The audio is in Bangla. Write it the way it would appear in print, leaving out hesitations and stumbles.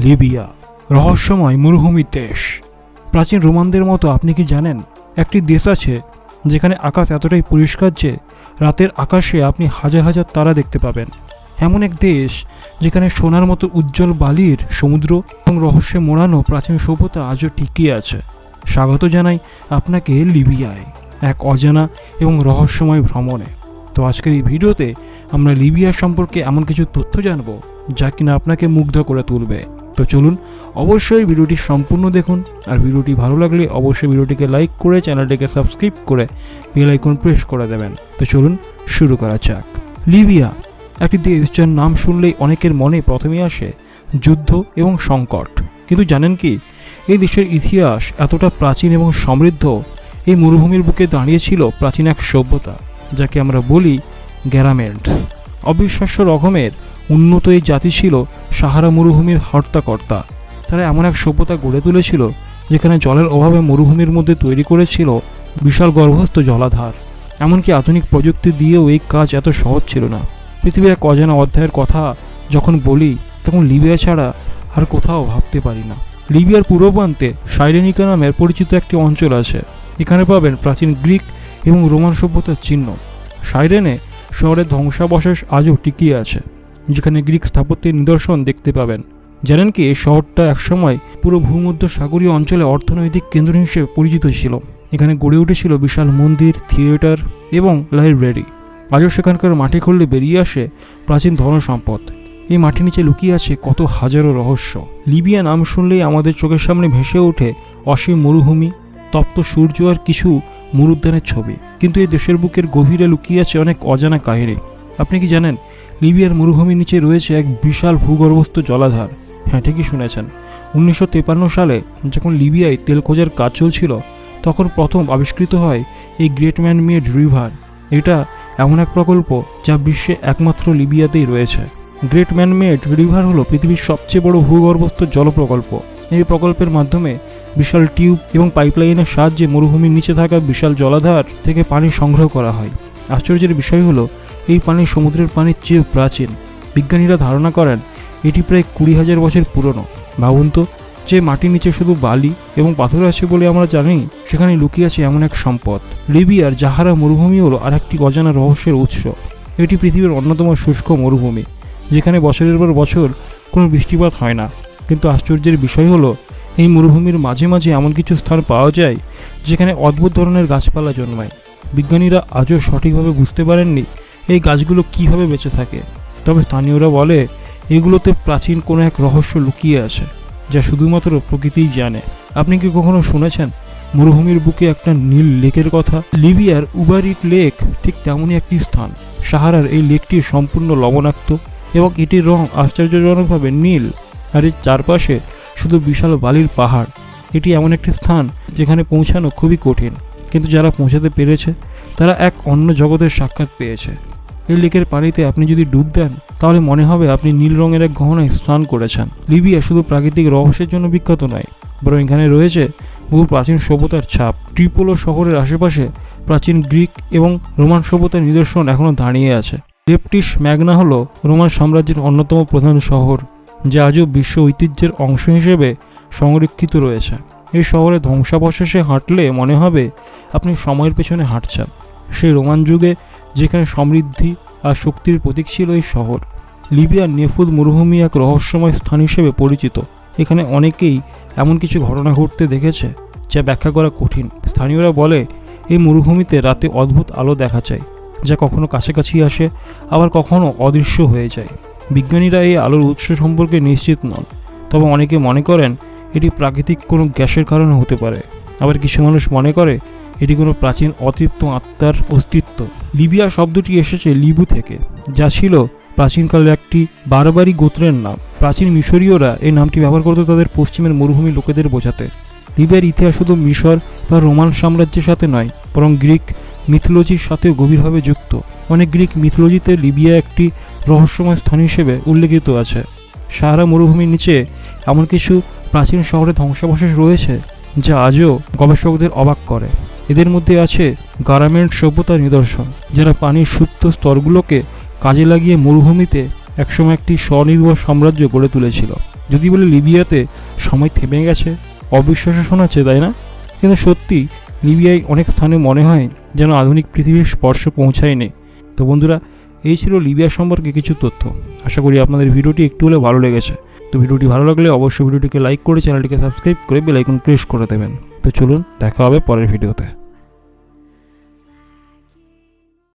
লিবিয়া, রহস্যময় মরুভূমির দেশ। প্রাচীন রোমানদের মতো আপনি কি জানেন একটি দেশ আছে যেখানে আকাশ এতটাই পরিষ্কার যে রাতের আকাশে আপনি হাজার হাজার তারা দেখতে পাবেন। এমন এক দেশ যেখানে সোনার মতো উজ্জ্বল বালির সমুদ্র এবং রহস্যে মোড়ানো প্রাচীন সভ্যতা আজও টিকিয়ে আছে। স্বাগত জানাই আপনাকে লিবিয়ায়, এক অজানা এবং রহস্যময় ভ্রমণে। তো আজকের এই ভিডিওতে আমরা লিবিয়া সম্পর্কে এমন কিছু তথ্য জানব যা কিনা আপনাকে মুগ্ধ করে তুলবে। তো চলুন অবশ্যই ভিডিওটি সম্পূর্ণ দেখুন, আর ভিডিওটি ভালো লাগলে অবশ্যই ভিডিওটিকে লাইক করে চ্যানেলটিকে সাবস্ক্রাইব করে বেল আইকন প্রেস করে দেবেন। তো চলুন শুরু করা যাক। লিবিয়া একটি দেশ যার নাম শুনলেই অনেকের মনে প্রথমে আসে যুদ্ধ এবং সংকট। কিন্তু জানেন কি, এই দেশের ইতিহাস এতটা প্রাচীন এবং সমৃদ্ধ। এই মরুভূমির বুকে দাঁড়িয়েছিল প্রাচীন এক সভ্যতা যাকে আমরা বলি গ্যারামেন্টস। অবিশ্বাস্য রকমের উন্নত এই জাতি ছিল সাহারা মরুভূমির হর্তাকর্তা। তারা এমন এক সভ্যতা গড়ে তুলেছিল যেখানে জলের অভাবে মরুভূমির মধ্যে তৈরি করেছিল বিশাল গর্ভস্থ জলাধার। এমনকি আধুনিক প্রযুক্তি দিয়েও এই কাজ এত সহজ ছিল না। পৃথিবীর এক অজানা অধ্যায়ের কথা যখন বলি তখন লিবিয়া ছাড়া আর কোথাও ভাবতে পারি না। লিবিয়ার পূর্ব প্রান্তে সাইরেনিকা নামের পরিচিত একটি অঞ্চল আছে। এখানে পাবেন প্রাচীন গ্রিক এবং রোমান সভ্যতার চিহ্ন। সাইরেনে শহরের ধ্বংসাবশেষ আজও টিকিয়ে আছে, যেখানে গ্রিক স্থাপত্যের নিদর্শন দেখতে পাবেন। জানেন কি, এই শহরটা একসময় পুরো ভূমধ্য সাগরীয় অঞ্চলে অর্থনৈতিক কেন্দ্র হিসেবে পরিচিত ছিল। এখানে গড়ে উঠেছিল বিশাল মন্দির, থিয়েটার এবং লাইব্রেরি। আজও সেখানকার মাটি খুললে বেরিয়ে আসে প্রাচীন ধনসম্পদ। এই মাটির নিচে লুকিয়ে আছে কত হাজারো রহস্য। লিবিয়া নাম শুনলেই আমাদের চোখের সামনে ভেসে ওঠে অসীম মরুভূমি, তপ্ত সূর্য আর কিছু মরুদ্যানের ছবি। কিন্তু এই দেশের বুকের গভীরে লুকিয়ে আছে অনেক অজানা কাহিনী। আপনি কি জানেন, লিবিয়ার মরুভূমির নিচে রয়েছে এক বিশাল ভূগর্ভস্থ জলাধার? হ্যাঁ, ঠিকই শুনেছেন। 1953 সালে যখন লিবিয়ায় তেল খোঁজার কাজ চলছিল, তখন প্রথম আবিষ্কৃত হয় এই গ্রেট ম্যান মেড রিভার। এটা এমন এক প্রকল্প যা বিশ্বে একমাত্র লিবিয়াতেই রয়েছে। গ্রেট ম্যান মেড রিভার হলো পৃথিবীর সবচেয়ে বড় ভূগর্ভস্থ জল প্রকল্প। এই প্রকল্পের মাধ্যমে বিশাল টিউব এবং পাইপলাইনের সাহায্যে মরুভূমির নিচে থাকা বিশাল জলাধার থেকে পানি সংগ্রহ করা হয়। আশ্চর্যের বিষয় হলো, এই পানি সমুদ্রের পানির চেয়ে প্রাচীন। বিজ্ঞানীরা ধারণা করেন এটি প্রায় 20,000 বছর পুরনো। ভাবুন তো, যে মাটির নিচে শুধু বালি এবং পাথর আছে বলে আমরা জানি, সেখানে লুকিয়ে আছে এমন এক সম্পদ। লিবিয়ার জাহারা মরুভূমি হলো আর একটি অজানা রহস্যের উৎস। এটি পৃথিবীর অন্যতম শুষ্ক মরুভূমি, যেখানে বছরের পর বছর কোনো বৃষ্টিপাত হয় না। কিন্তু আশ্চর্যের বিষয় হলো, এই মরুভূমির মাঝে মাঝে এমন কিছু স্থান পাওয়া যায় যেখানে অদ্ভুত ধরনের গাছপালা জন্মায়। বিজ্ঞানীরা আজও সঠিকভাবে বুঝতে পারেননি এই গাছগুলো কিভাবে বেঁচে থাকে। তবে স্থানীয়রা বলে এগুলোতে প্রাচীন কোনো এক রহস্য লুকিয়ে আছে যা শুধুমাত্র প্রকৃতিই জানে। আপনি কি কখনো শুনেছেন মরুভূমির বুকে একটা নীল লেকের কথা? লিবিয়ার উবারিট লেক ঠিক তেমনই একটি স্থান। সাহারার এই লেকটি সম্পূর্ণ লবণাক্ত এবং এটির রং আশ্চর্যজনকভাবে নীল, আর এর চারপাশে শুধু বিশাল বালির পাহাড়। এটি এমন একটি স্থান যেখানে পৌঁছানো খুবই কঠিন, কিন্তু যারা পৌঁছাতে পেরেছে তারা এক অন্য জগতের সাক্ষাৎ পেয়েছে। এই লেকের পানিতে আপনি যদি ডুব দেন তাহলে মনে হবে আপনি নীল রঙের এক গহনায় স্নান করেছেন। লিবিয়া শুধু প্রাকৃতিক রহস্যের জন্য বিখ্যাত নয়, বরং এখানে রয়েছে বহু প্রাচীন সভ্যতার ছাপ। ট্রিপোলো শহরের আশেপাশে প্রাচীন গ্রিক এবং রোমান সভ্যতার নিদর্শন এখনও দাঁড়িয়ে আছে। লেপটিস ম্যাগনা হলো রোমান সাম্রাজ্যের অন্যতম প্রধান শহর, যা আজও বিশ্ব ঐতিহ্যের অংশ হিসেবে সংরক্ষিত রয়েছে। এই শহরে ধ্বংসাবশেষে হাঁটলে মনে হবে আপনি সময়ের পেছনে হাঁটছেন। সেই রোমান যুগে যেখানে সমৃদ্ধি আর শক্তির প্রতীক ছিল এই শহর। লিবিয়ার নেফুদ মরুভূমি এক রহস্যময় স্থান হিসেবে পরিচিত। এখানে অনেকেই এমন কিছু ঘটনা ঘটতে দেখেছে যা ব্যাখ্যা করা কঠিন। স্থানীয়রা বলে এই মরুভূমিতে রাতে অদ্ভুত আলো দেখা যায়, যা কখনো কাছাকাছি আসে আবার কখনো অদৃশ্য হয়ে যায়। বিজ্ঞানীরা এই আলোর উৎস সম্পর্কে নিশ্চিত নন, তবে অনেকে মনে করেন এটি প্রাকৃতিক কোনো গ্যাসের কারণে হতে পারে। আবার কিছু মানুষ মনে করে এটি কোনো প্রাচীন অতৃপ্ত আত্মার অস্তিত্ব। লিবিয়া শব্দটি এসেছে লিবু থেকে, যা ছিল প্রাচীনকালের একটি বারবারি গোত্রের নাম। প্রাচীন মিশরীয়রা এই নামটি ব্যবহার করত তাদের পশ্চিমের মরুভূমি লোকেদের বোঝাতে। লিবিয়ার ইতিহাস শুধু মিশর বা রোমান সাম্রাজ্যের সাথে নয়, বরং গ্রিক মিথোলজির সাথেও গভীরভাবে যুক্ত। অনেক গ্রিক মিথোলজিতে লিবিয়া একটি রহস্যময় স্থান হিসেবে উল্লেখিত আছে। সাহারা মরুভূমির নিচে এমন কিছু প্রাচীন শহরের ধ্বংসাবশেষ রয়েছে যা আজও গবেষকদের অবাক করে। এদের মধ্যে আছে গারামেন্ট সভ্যতার নিদর্শন, যারা পানির সুপ্ত স্তরগুলোকে কাজে লাগিয়ে মরুভূমিতে একসময় একটি স্বনির্ভর সাম্রাজ্য গড়ে তুলেছিল। যদি বলে লিবিয়াতে সময় থেমে গেছে, অবিশ্বাস্য শোনাচ্ছে, তাই না? কিন্তু সত্যি লিবিয়ায় অনেক স্থানে মনে হয় যেন আধুনিক পৃথিবীর স্পর্শ পৌঁছায়নি। তো বন্ধুরা, এই ছিল লিবিয়া সম্পর্কে কিছু তথ্য। আশা করি আপনাদের ভিডিওটি একটু হলেও ভালো লেগেছে। তো ভিডিওটি ভালো লাগলে অবশ্যই ভিডিওটিকে লাইক করে চ্যানেলটিকে সাবস্ক্রাইব করে বেল আইকন প্রেস করে দেবেন। তো চলুন, দেখা হবে পরের ভিডিওতে।